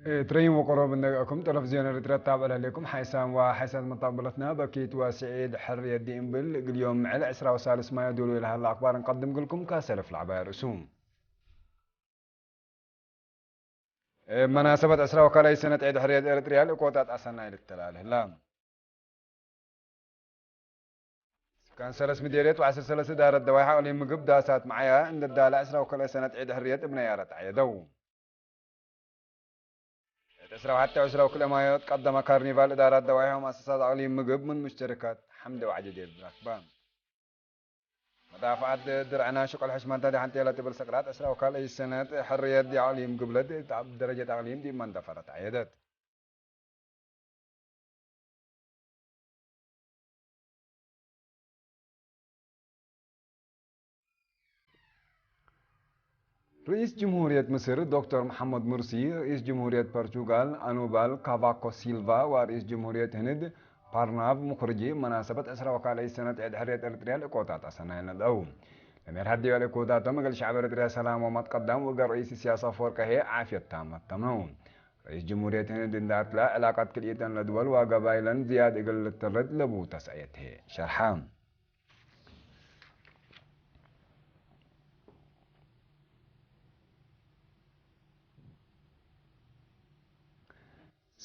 تريم وقرب نجاكم تلفزيون الريترا تابع عليكم حيسان وحيسان مطابلتنا بكيت وسعيد حرية الدين بل اليوم على 10 وسالس ما يدور إلى هالأخبار نقدم لكم كاسلف العباية رسوم مناسبة 10 وكالي سنة عيد حرية إريتريا لقوتات أسنى للتلال لا كان سلس مديريت وعسر سلس دار الدوايحة ولي مقب داسات معايا عند الدالة 10 وكالي سنة عيد حرية ابن يارت عيدو تسرع حتى عسرة وكل ما يتقدم كارنيفال إدارات دوايح ومؤسسات عليم مقب من مشتركات حمد وعجدي بالأخبار مدافعات درعنا شق الحشمان تادي حنتي لا تبل سقرات أسرع وكال أي سنة حرية دي عليم قبلت درجة عليم دي من دفرت عيدت رئيس جمهورية مصر دكتور محمد مرسي رئيس جمهورية برتغال أنوبال كافاكو سيلفا ورئيس جمهورية هند بارناف مخرجي مناسبة أسرع وكال أي سنة عيد حرية إريتريا لقوتات أسنين الأول لمير هدي والكودات مقل شعب إريتريا سلام وما تقدم وقال رئيس السياسة فوركه هي عافية تامة تمنون رئيس جمهورية هند دندات لا علاقات كلية لدول وقبائلا زياد إقل الترد لبو تسعيته شرحان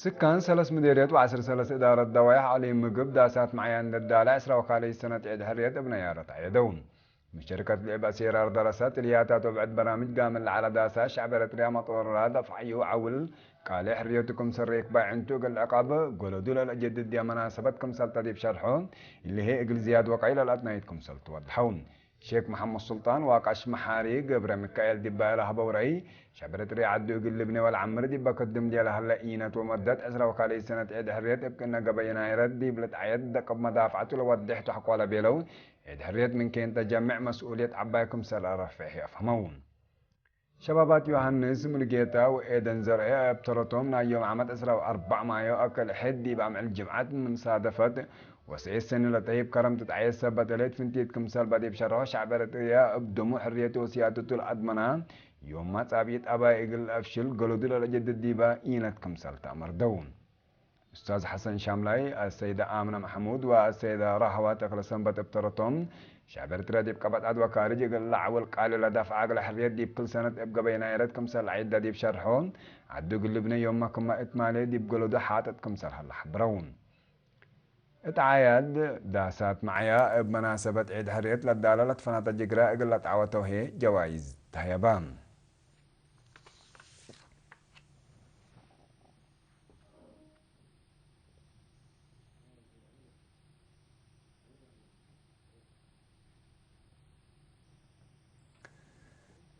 سكان سلس مديريات وعسر سلس إدارة دوايح عليهم مقب داسات معيان دالة عسرة وكالي سنة عيد حرية ابن يارة عيدون مشتركة لعبة سيرار دراسات الياتات وبعد برامج قامل على داسة شعبرة ريامة طور دفعي وعول قال حريتكم سريك باعنتو قل عقابة قولوا دولا لجدد دي مناسبتكم سلطة دي بشرحون اللي هي اقل زياد وقيل الأتنايتكم سلطة وضحون شيخ محمد سلطان واقعش محاري قبر مكايل دبا لها بوري شعبرة ريعدو قل لبني والعمر دبا قدم دي لها اللئينة ومدت أسرى وكالي سنة عيد حريت ابكنا قبينا يرد دي بلت عيد قب مدافعته لو ودحتو حقوالا بيلو عيد حريت من كين تجمع مسؤولية عباكم سال رفعه أفهمون شبابات يوحنس ملقيتا وإيدن زرعي ابترتهم نا يوم عمد أسرى 4 مايو أكل حدي بعمل الجمعات من صادفت وسعي السنة لطيب كرم تتعيس سبت ليت فنتيت كمسال بدي بشرح شعبرت يا ابدمو حريته وسيادته الأدمنا يوم ما تابيت أبا إقل أفشل قلو دل لجد الديبا إينت كمسال تأمر دون أستاذ حسن شاملاي السيدة آمنة محمود والسيدة رهوة تخلصن بتبترتهم شعبر تراديب قبط عدوى كارج يقول لعول قالوا لدافع عقل حريات ديب كل سنة ابقى بين ايرتكم سال عيدة ديب شرحون عدو قلبنا يوم ما كما اتمالي ديب قلو ده حاتتكم سال هلا حبرون اتعايد داسات معايا بمناسبة عيد حريات للدالة فنات الجقراء قلت عواتو هي جوائز تهيبان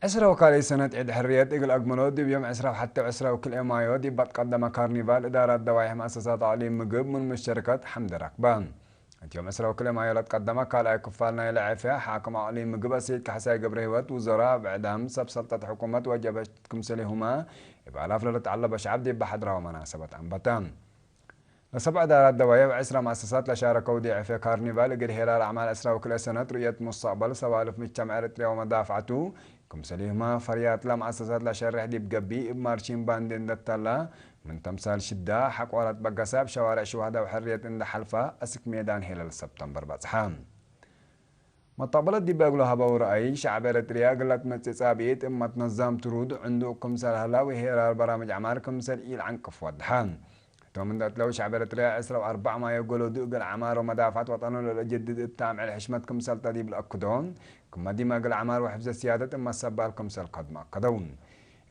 عسرة وكالي سنة عيد حرية إقل أقمنو دي بيوم عسرة وحتى عسرة وكل إمايو دي بتقدم كارنيفال إدارة دوايح مؤسسات تعليم مقب من مشتركات حمد ركبان يوم عسرة وكل إمايو لتقدم كالا كفالنا إلى عفية حاكم عليم مقب سيد كحساي قبريوات وزراء بعدهم سب سلطة حكومة وجبتكم سليهما يبقى لاف لتعلب شعب دي بحضرة ومناسبة أنبتان لسبع دارات دوايا وعسرة مؤسسات لشاركوا دي عفية كارنيفال قد هلال أعمال أسرة وكل سنة رؤية مستقبل سوالف مجتمع إريتريا ومدافعته كم سليهما فريات لا مؤسسات لشارح دي بقبي بمارشين باندين دتلا من تمثال شدة حق ورد بقساب شوارع شهداء وحرية عند حلفة أسك ميدان هلال سبتمبر بصحام مطابلة دي بقولها بورأي شعب إريتريا قلت متصابيت إما تنظم ترود عندكم سلهلا وهي برامج أعمالكم سلئيل عن كف ودحان تومن دات لو شعب إريتريا عسرة 4 ما يقولوا دوق العمار ومدافعات وطنه لجدد التام على حشمتكم سلطة دي بالأكدون كما دي ما قل عمار وحفظ السيادة إما السبالكم سل قد ما قدون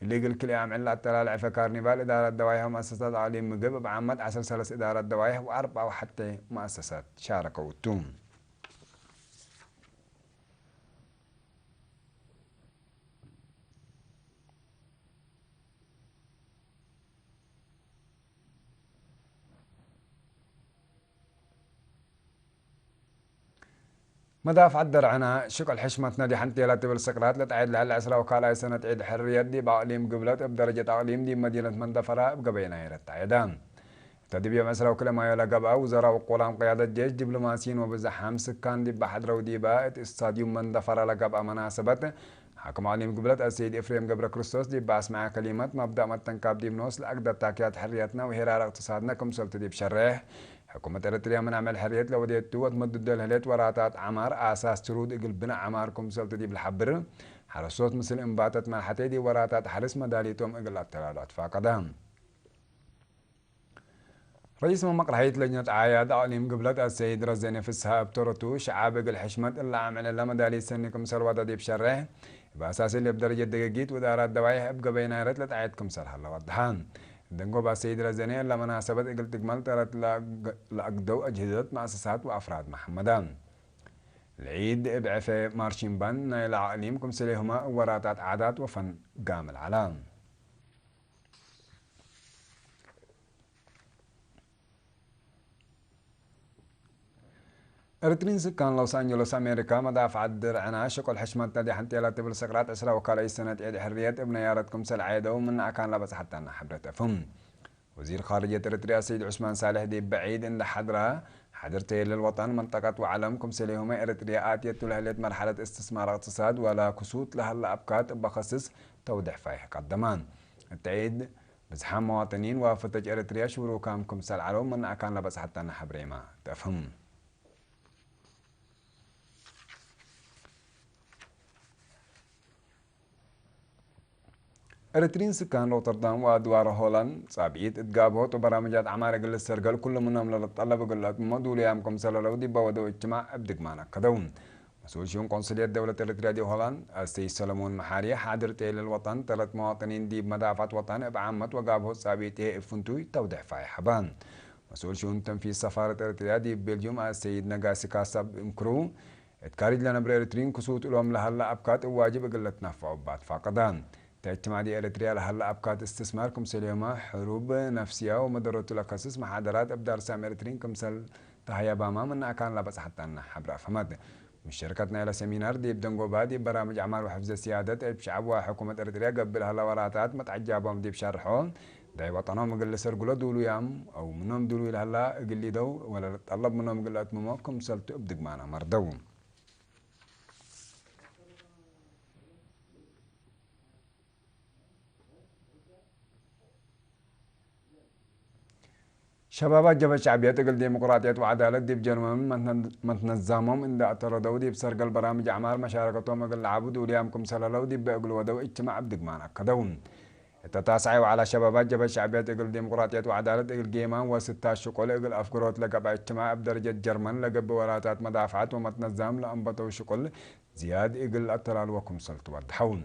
اللي قل كل عام علا التلالع في كارنيفال إدارة دوايح ومؤسسات عالم مقب بعمد 10 سلس إدارة دوايح و4 وحتى مؤسسات شاركوا التوم مدافع الدرعنا شكل حشمتنا دي حنتي لا تبل سكرات لتعيد لها العسرة وكالة سنة عيد حرية دي بعليم قبلت بدرجة تعليم دي مدينة مندفرة بقبينا يرت عيدان تدبي مسرا وكل ما يلقب وزراء وقلام قيادة جيش دبلوماسيين وبزحام سكان دي بحضر ودي بات استاديوم مندفرة لقب مناسبة حكم عليهم قبلت السيد إفريم قبر كريستوس دي باس مع كلمات مبدأ متنكاب دي بنوس لأقدر تاكيات حريتنا وهرار اقتصادنا كم سلط دي بشرح حكومة إريتريا من عمل حريت لو ديت تو تمدد الهلات وراتات عمار أساس ترود إقل بنا عمار كم سلط دي بالحبر حرصوت مثل انباتت مع حتى دي وراتات حرس مداليتهم إقل التلالات فاقدام رئيس مقرحية لجنة عياد عليم قبلت السيد رزاني فسها بتورتو شعاب إقل حشمت إلا عمل إلا مدالي سنكم سلوات دي بشرح بأساس اللي بدرجة دقيقيت ودارات دوايح أبقى بينارت لتعيدكم سرحة لوضحان دنقو بسيد رزاني إلا مناسبة إقل تكمل ترت لأقدو أجهزة مؤسسات وأفراد محمدان العيد بعفة مارشين بان نايل عليمكم سليهما وراتات عادات وفن قام العلام إرترين سكان لوس أنجلوس أمريكا مدافع الدر عناشق والحشمات تدي حتى لا تبل سقرات أسرى وكالة سنة عيد حرية ابن يارتكم سلعيدة ومن أكان لبس حتى أنا حبرت أفهم وزير خارجية إرتريا سيد عثمان صالح دي بعيد إن حضرها حضرتي للوطن منطقة وعلمكم سليهما إرتريا آتيت لهلت مرحلة استثمار اقتصاد ولا كسوت لها الأبكات بخصص توضح فايح قدمان التعيد بزحام مواطنين وفتج إرتريا شورو كامكم سلعلو من أكان لبس حتى أنا حبريما تفهم إرترين سكان روتردام وأدوار هولان صابيت إتقابوت وبرامجات عمارة قل السرقل كل منهم للطلب قل لكم مدول يامكم سلالو دي بودو اجتماع ابدق معنا كدون مسؤول شؤون قنصلية دولة إرتريا دي هولان السيد سلمون محاري حاضر تيل الوطن 3 مواطنين دي بمدافعة وطن بعامة وقابوت صابيته افنتوي توضح فاي حبان مسؤول شؤون تنفيذ سفارة إرتريا دي ببلجيوم السيد نغاسي كاسب امكرو اتكارج لنا بريترين كسوت لهم لهلا أبكات واجب قلت نفعوا بعد فاقدان تجتمع دي إريتريا لهلا أبكات استثماركم سليما حروب نفسية ومدرة لكسس محاضرات أبدار سام إريترين كمسل تهيا باما من أكان لبس حتى أن حبر فمد مش شركتنا إلى سمينار دي بدنجو بادي برامج أعمال وحفظ السيادة بشعب وحكومة إريتريا قبل هلا وراتات متعجبهم دي بشرحهم داي وطنهم قل سرقلو دولو يام أو منهم دولو لهلا قل دو ولا طلب منهم قل أتممكم سلت أبدق معنا مردوم شبابات جبهة شعبية تقل ديمقراطية وعدالة دي بجرمان ما تنظمهم إن اعترضوا دي بسرق البرامج أعمال مشاركتهم قل عبد وليامكم سلالو دي بأقل ودو اجتماع بدق معنا كدون تتاسعوا على شبابات جبهة شعبية تقل ديمقراطية وعدالة تقل جيمان وستة شقول اقل أفكروت لقب اجتماع بدرجة جرمان لقب وراتات مدافعات وما تنظم لأنبطوا شقول زياد اقل أترال وكم سلط ودحون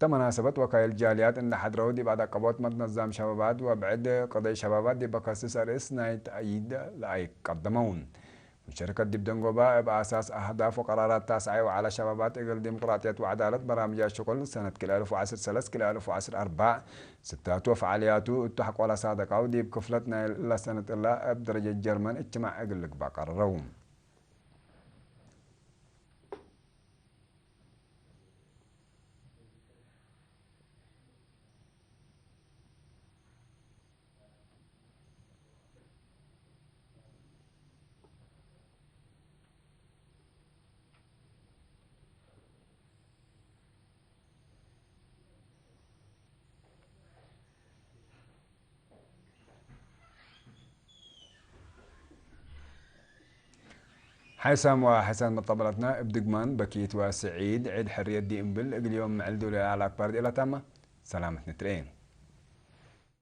مناسبة وكايل الجاليات إن حضروا دي بعد قبوت متنظم شبابات وبعد قضايا شبابات دي بقاسس رئيس نايت أيد لأي قدمون شركة دي بدنجوبا بأساس أهداف وقرارات تاسعة وعلى شبابات إقل ديمقراطية وعدالة برامج الشغل سنة كلا 2010 كلا 2004 ستات وفعالياته اتحق ولا صادقة ودي بكفلتنا إلا سنة إلا بدرجة جرمان اجتماع إقل باقر الروم حسام وحسن مطبلتنا بدقمان بكيت وسعيد عيد حرية دي امبل اليوم مع الدولة على أكبر إلى تامة سلامة نترين